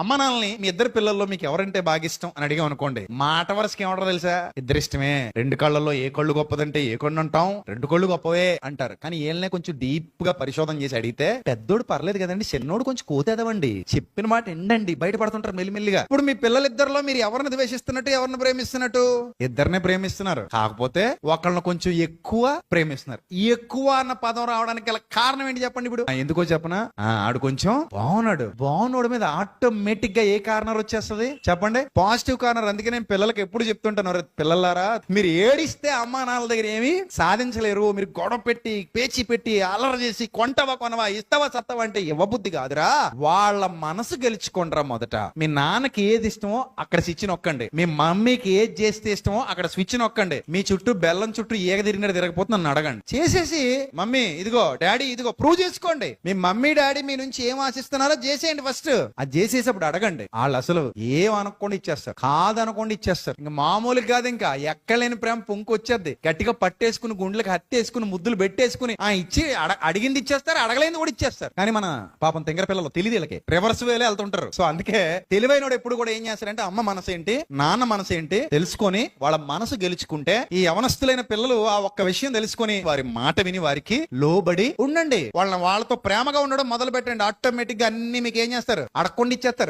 అమ్మ నాన్నని మీ ఇద్దరు పిల్లల్లో మీకు ఎవరంటే బాగా ఇష్టం అని అడిగాం అనుకోండి, మాట వరుసకి ఏమంటారో తెలుసా? ఇద్దరు ఇష్టమే. రెండు కళ్ళల్లో ఏ కళ్ళు గొప్పదంటే ఏ కళ్ళు అంటాం? రెండు కళ్ళు గొప్పవే అంటారు. కానీ వీళ్ళనే కొంచెం డీప్ గా పరిశోధన చేసి అడిగితే పెద్దోడు పర్లేదు కదండి, చిన్నోడు కొంచెం కోతేదవండి, చెప్పిన మాట ఎండండి, బయటపడుతుంటారు మెల్లిమెల్లిగా. ఇప్పుడు మీ పిల్లలిద్దరిలో మీరు ఎవరిని ద్వేషిస్తున్నట్టు ఎవరిని ప్రేమిస్తున్నట్టు? ఇద్దరినే ప్రేమిస్తున్నారు. కాకపోతే ఒకళ్ళని కొంచెం ఎక్కువ ప్రేమిస్తున్నారు. ఎక్కువ అన్న పదం రావడానికి గల కారణం ఏంటి చెప్పండి? ఇప్పుడు ఎందుకో చెప్పనా? ఆడు కొంచెం బాగున్నాడు మీద ఆటోమేటిక్ గా ఏ కార్నర్ వచ్చేస్తుంది చెప్పండి? Positive corner. అందుకే నేను పిల్లలకి ఎప్పుడు చెప్తుంటాను, పిల్లలారా మీరు ఏడిస్తే అమ్మా నాన్నల దగ్గర ఏమి సాధించలేరు. మీరు గొడవ పెట్టి పేచి పెట్టి అల్లరి చేసి కొంటవా కొనవా ఇస్తావా సత్తవా అంటే ఇవ్వబుద్ధి కాదురా. వాళ్ళ మనసు గెలుచుకోండిరా. మొదట మీ నాన్నకి ఏది ఇష్టమో అక్కడ స్విచ్ నొక్కండి. మీ మమ్మీకి ఏది చేస్తే ఇష్టమో అక్కడ స్విచ్ నొక్కండి. మీ చుట్టూ బెల్లం చుట్టూ ఏగ తిరిగినట్టు తిరగపోతే నన్ను అడగండి. చేసేసి మమ్మీ ఇదిగో డాడీ ఇదిగో ప్రూవ్ చేసుకోండి. మీ మమ్మీ డాడీ మీ నుంచి ఏం ఆశిస్తున్నారో చేసేయండి. ఫస్ట్ అది చేసేటప్పుడు అడగండి. వాళ్ళు అసలు ఏం అనుకోండి ఇచ్చేస్తారు, కాదనుకోండి ఇచ్చేస్తారు. ఇంకా మామూలుగా కాదు, ఇంకా ఎక్కలేని ప్రేమ పొంకు వచ్చేది. గట్టిగా పట్టేసుకుని గుండెలకు హత్తేసుకుని ముద్దులు పెట్టేసుకుని ఇచ్చి అడిగింది ఇచ్చేస్తారు, అడగలేంది కూడా ఇచ్చేస్తారు. కానీ మన పాపం తెంగర పిల్లలు తెలియదు, వీళ్ళకి రివర్స్ వేలే వెళ్తుంటారు. సో అందుకే తెలివైనోడు ఎప్పుడు కూడా ఏం చేస్తారంటే అమ్మ మనసు ఏంటి నాన్న మనసు ఏంటి తెలుసుకొని వాళ్ళ మనసు గెలుచుకుంటే, ఈ యవనస్తులైన పిల్లలు ఆ ఒక్క విషయం తెలుసుకొని వారి మాట విని వారికి లోబడి ఉండండి. వాళ్ళతో ప్రేమగా ఉండడం మొదలు పెట్టండి. ఆటోమేటిక్ గా అన్ని మీకు ఏం చేస్తారు? అడగకుండా ఇచ్చేస్తారు.